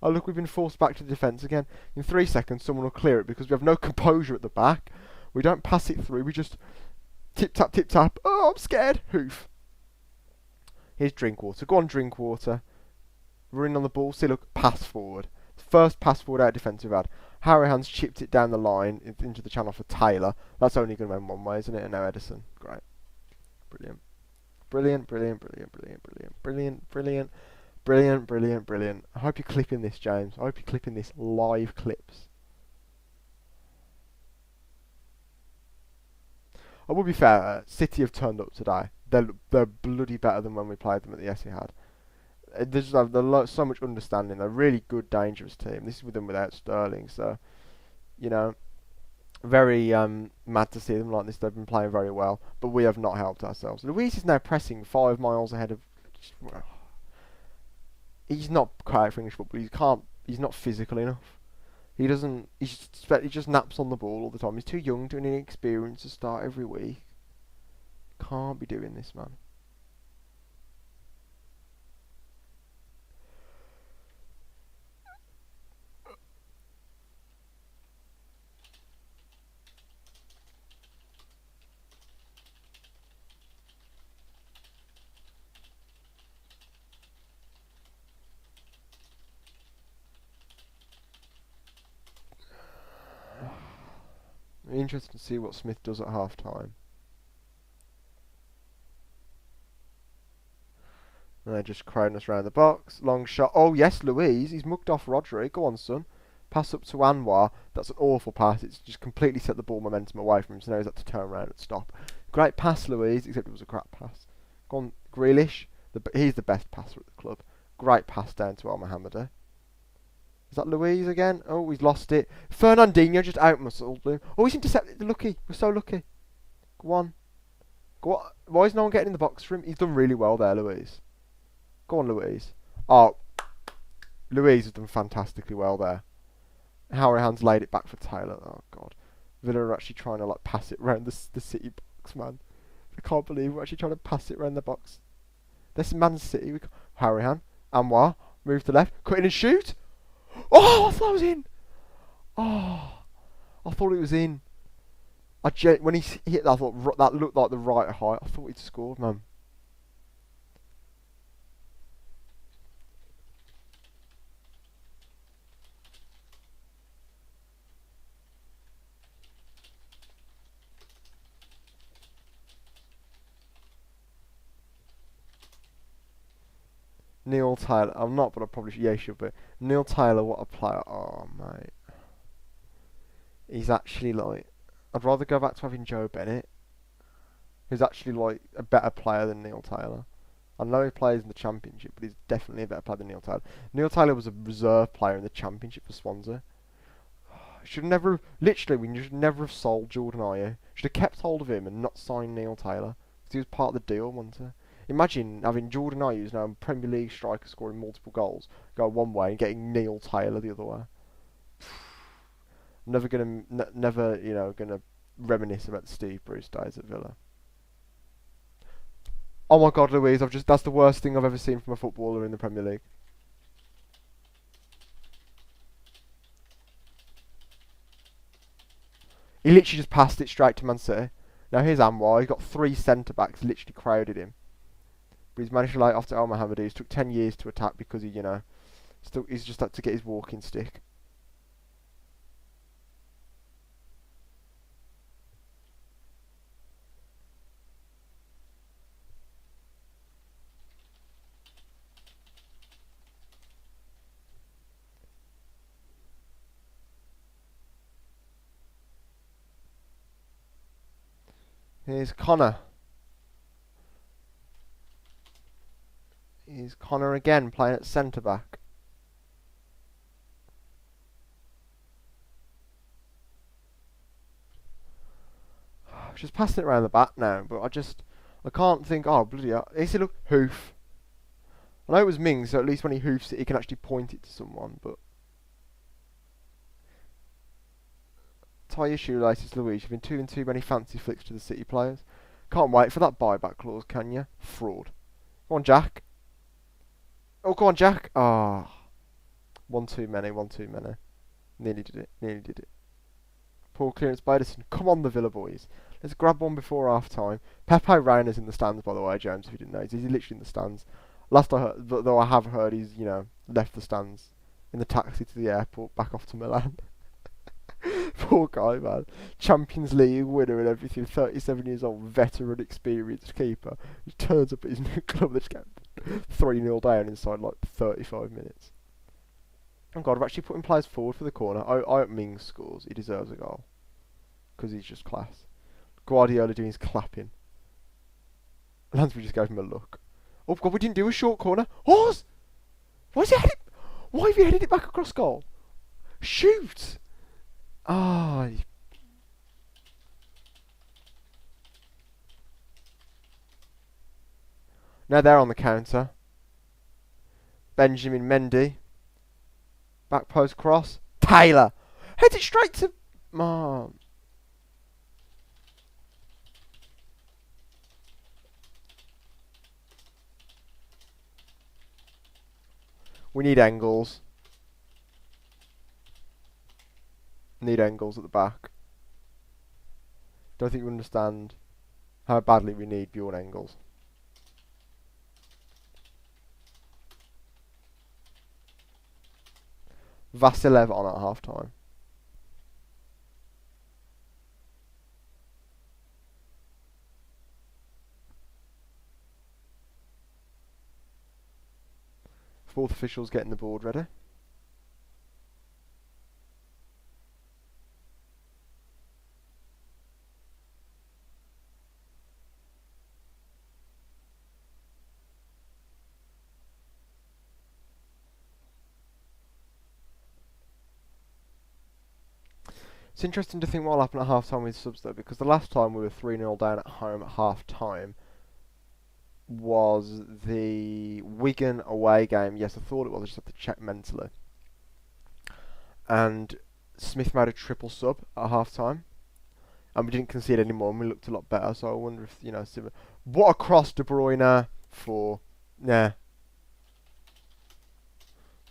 Oh, look, we've been forced back to the defence again. In 3 seconds, someone will clear it because we have no composure at the back. We don't pass it through. We just tip-tap, tip-tap. Oh, I'm scared. Hoof. Here's Drinkwater. Go on, Drinkwater. Running on the ball. See, look, pass forward. First pass forward out of defence we've had. Harryhan's chipped it down the line into the channel for Taylor. That's only going to end one way, isn't it? And now Edison. Great. Brilliant. Brilliant, brilliant, brilliant, brilliant, brilliant, brilliant, brilliant. Brilliant, brilliant, brilliant. I hope you're clipping this, James. I hope you're clipping this live clips. I will be fair, City have turned up today. They're bloody better than when we played them at the Etihad. There's so much understanding. They're a really good, dangerous team. This is with them without Sterling, so you know, very mad to see them like this. They've been playing very well, but we have not helped ourselves. Luis is now pressing 5 miles ahead of. He's not quite for English football. He's not physical enough. He doesn't. He just naps on the ball all the time. He's too young, too inexperienced to start every week. Can't be doing this, man. Interesting to see what Smith does at half time. And they're just crowding us around the box. Long shot. Oh, yes, Louise. He's mugged off Rodri. Go on, son. Pass up to Anwar. That's an awful pass. It's just completely set the ball momentum away from him. So now he's had to turn around and stop. Great pass, Louise, except it was a crap pass. Go on, Grealish. He's the best passer at the club. Great pass down to Al Mohammed. Is that Louise again? Oh, he's lost it. Fernandinho just out-muscled him. Oh, he's intercepted. Lucky. We're so lucky. Go on. Go on. Why is no one getting in the box for him? He's done really well there, Louise. Go on, Louise. Oh, Louise has done fantastically well there. Hourihan's laid it back for Taylor. Oh, God. Villa are actually trying to like pass it around the City box, man. I can't believe we're actually trying to pass it around the box. This is Man City. Hourihan. Anwar. Move to left. Cut in and shoot. Oh, I thought it was in. Oh, I thought it was in. When he hit that, I thought that looked like the right height. I thought he'd scored, man. Neil Taylor. I'm not, but I probably should. Yeah, should be. Neil Taylor, what a player. Oh, mate. He's actually like. I'd rather go back to having Joe Bennett, who's actually like a better player than Neil Taylor. I know he plays in the Championship, but he's definitely a better player than Neil Taylor. Neil Taylor was a reserve player in the Championship for Swansea. Should never, literally, we should never have sold Jordan Ayew. Should have kept hold of him and not signed Neil Taylor, because he was part of the deal, wasn't he? Imagine having Jordan Ayew, who's now a Premier League striker scoring multiple goals, go one way and getting Neil Taylor the other way. Never gonna reminisce about the Steve Bruce days at Villa. Oh my God, Louise! That's the worst thing I've ever seen from a footballer in the Premier League. He literally just passed it straight to Man City. Now here's Anwar. He's got 3 centre backs literally crowded him. But he's managed to lay it off to Al Mohammed. It took 10 years to attack because he's just had to get his walking stick. Here's Connor. Here's Connor again playing at centre back. Just passing it around the back now, but I can't think. Oh bloody hell! Is it look hoof? I know it was Mings, so at least when he hoofs it, he can actually point it to someone. But tie your shoelaces, Louise. You've been doing too many fancy flicks to the City players. Can't wait for that buyback clause, can you? Fraud. Go on, Jack. Oh, go on, Jack. Ah. One too many. Nearly did it. Poor clearance by Edison. Come on, the Villa boys. Let's grab one before half time. Pepe Reina's in the stands, by the way, James, if you didn't know. He's literally in the stands. Last I heard, though I have heard he's, left the stands in the taxi to the airport, back off to Milan. Poor guy, man. Champions League winner and everything. 37 years old, veteran, experienced keeper. He turns up at his new club. 3-0 down inside like 35 minutes. Oh God, I've actually put him players forward for the corner. I hope Mings scores. He deserves a goal. Because he's just class. Guardiola doing his clapping. Lansbury just gave him a look. Oh God, we didn't do a short corner. Horse! Why have you headed it back across goal? Shoot! Ah. Now they're on the counter. Benjamin Mendy. Back post cross. Taylor! Heads it straight to... Mom. We need Engels. Need Engels at the back. Don't think you understand how badly we need Bjorn Engels. Vasilev on at half time. Fourth officials getting the board ready. It's interesting to think what will happen at half time with subs though, because the last time we were 3-0 down at home at half time was the Wigan away game. Yes, I thought it was, I just had to check mentally. And Smith made a triple sub at half time. And we didn't concede any more and we looked a lot better, so I wonder if, what a cross De Bruyne for. Nah.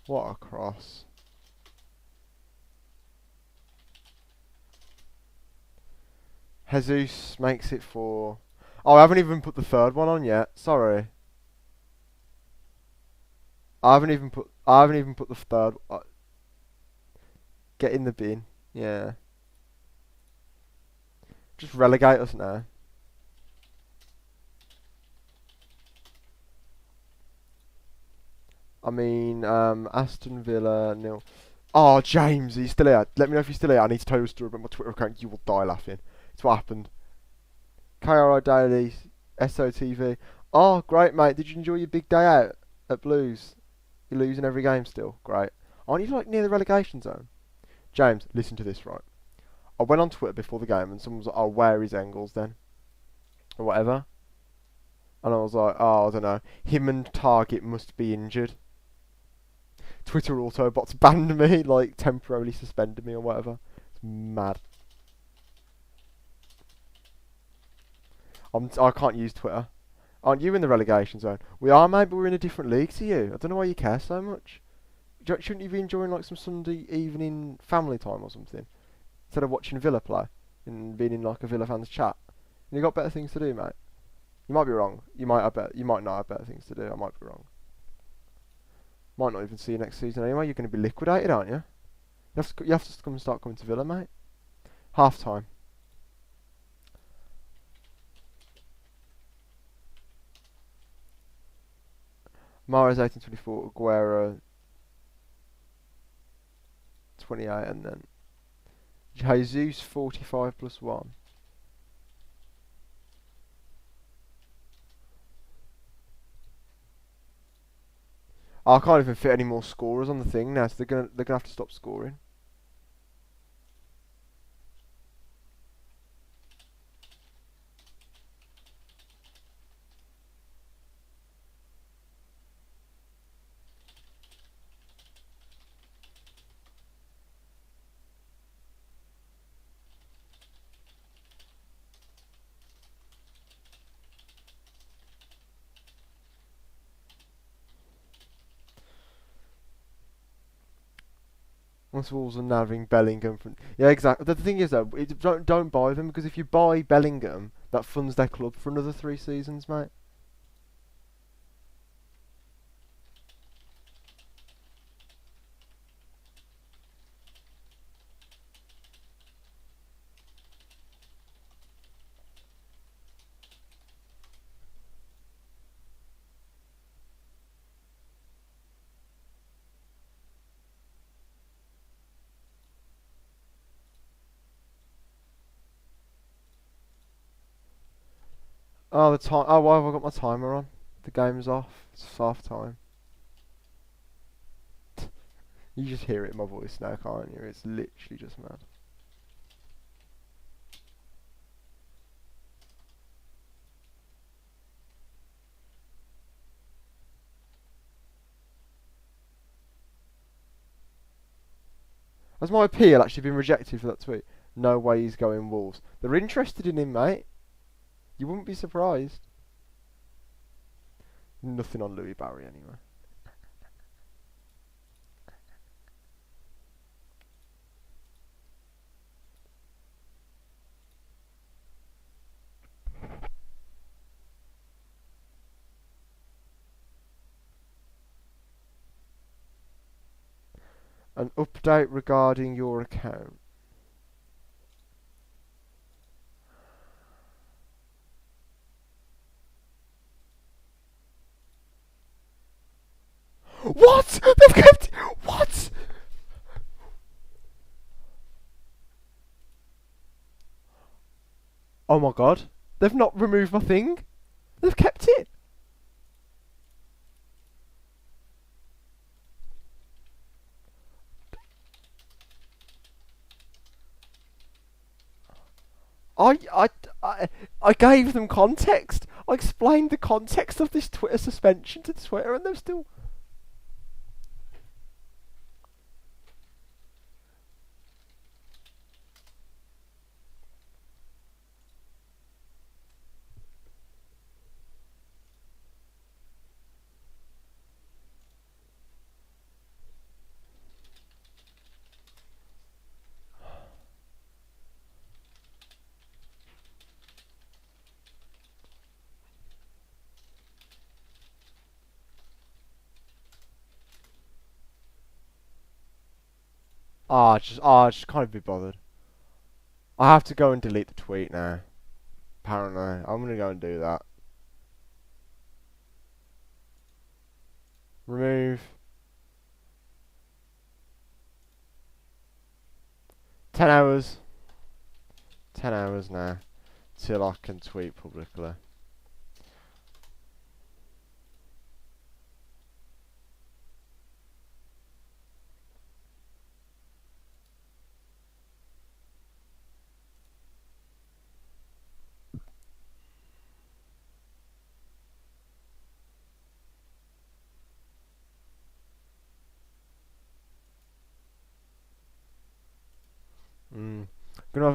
What a cross. Jesus makes it for... Oh, I haven't even put the third one on yet. Sorry. I haven't even put the third. Get in the bin. Yeah. Just relegate us now. I mean, Aston Villa nil. Oh, James, he's still here. Let me know if he's still here. I need to tell you a story about my Twitter account. You will die laughing. It's what happened. KRI Daily, SOTV. Oh, great, mate. Did you enjoy your big day out at Blues? You're losing every game still. Great. Aren't you like near the relegation zone? James, listen to this, right? I went on Twitter before the game and someone was like, oh, where is Engels then? Or whatever. And I was like, oh, I don't know. Him and Target must be injured. Twitter Autobots banned me, like temporarily suspended me or whatever. It's mad. I can't use Twitter. Aren't you in the relegation zone? We are, mate, but we're in a different league to you. I don't know why you care so much. Shouldn't you be enjoying like some Sunday evening family time or something? Instead of watching Villa play and being in like a Villa fans chat. You got better things to do, mate. You might be wrong. You might not have better things to do. I might be wrong. Might not even see you next season anyway. You're going to be liquidated, aren't you? You have to start coming to Villa, mate. Half time. Mahrez 1824, Aguero 28, and then Jesus 45 plus 1. I can't even fit any more scorers on the thing now, so they're gonna have to stop scoring. Once Wolves are nabbing Bellingham from... Yeah, exactly. The thing is though, don't buy them, because if you buy Bellingham, that funds their club for another 3 seasons, mate. Oh, the time. Oh, why have I got my timer on? The game's off. It's half time. You just hear it in my voice now, can't you? It's literally just mad. Has my appeal actually been rejected for that tweet? No way he's going Wolves. They're interested in him, mate. You wouldn't be surprised. Nothing on Louis Barry anyway. An update regarding your account. What? They've kept. What? Oh my god. They've not removed my thing. They've kept it. I, I, I gave them context. I explained the context of this Twitter suspension to Twitter, and they're still. I just can't be bothered. I have to go and delete the tweet now. Apparently, I'm gonna go and do that. Remove. 10 hours. 10 hours now. Till I can tweet publicly.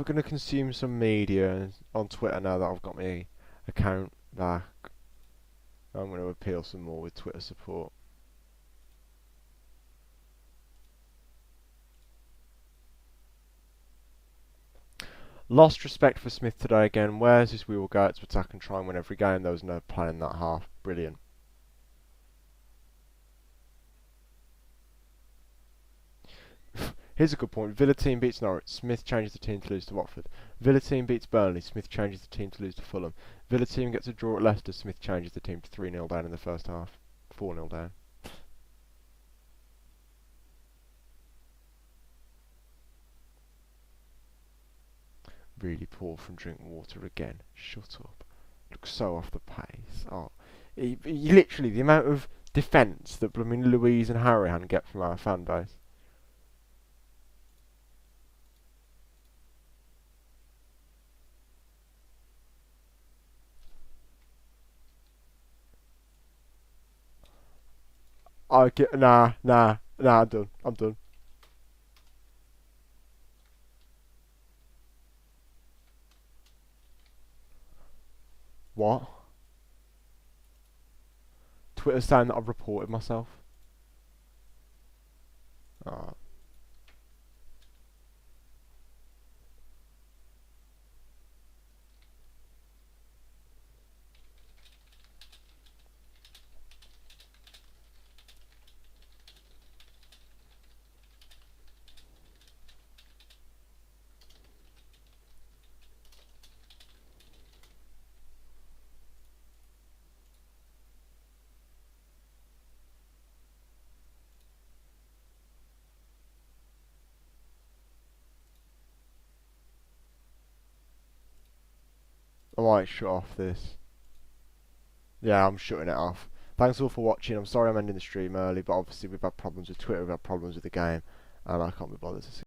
Gonna consume some media on Twitter now that I've got my account back. I'm gonna appeal some more with Twitter support. Lost respect for Smith today again. Where's this? We will go out to attack and try and win every game. There was no plan in that half. Brilliant. Here's a good point. Villa team beats Norwich. Smith changes the team to lose to Watford. Villa team beats Burnley. Smith changes the team to lose to Fulham. Villa team gets a draw at Leicester. Smith changes the team to 3-0 down in the first half. 4-0 down. Really poor from drink water again. Shut up. Looks so off the pace. Oh, he literally the amount of defence that blooming Louise and Harrihan get from our fan base. I get nah. I'm done. I'm done. What? Twitter's saying that I've reported myself. Oh. I might shut off this. Yeah, I'm shutting it off. Thanks all for watching. I'm sorry I'm ending the stream early, but obviously we've had problems with Twitter, we've had problems with the game, and I can't be bothered to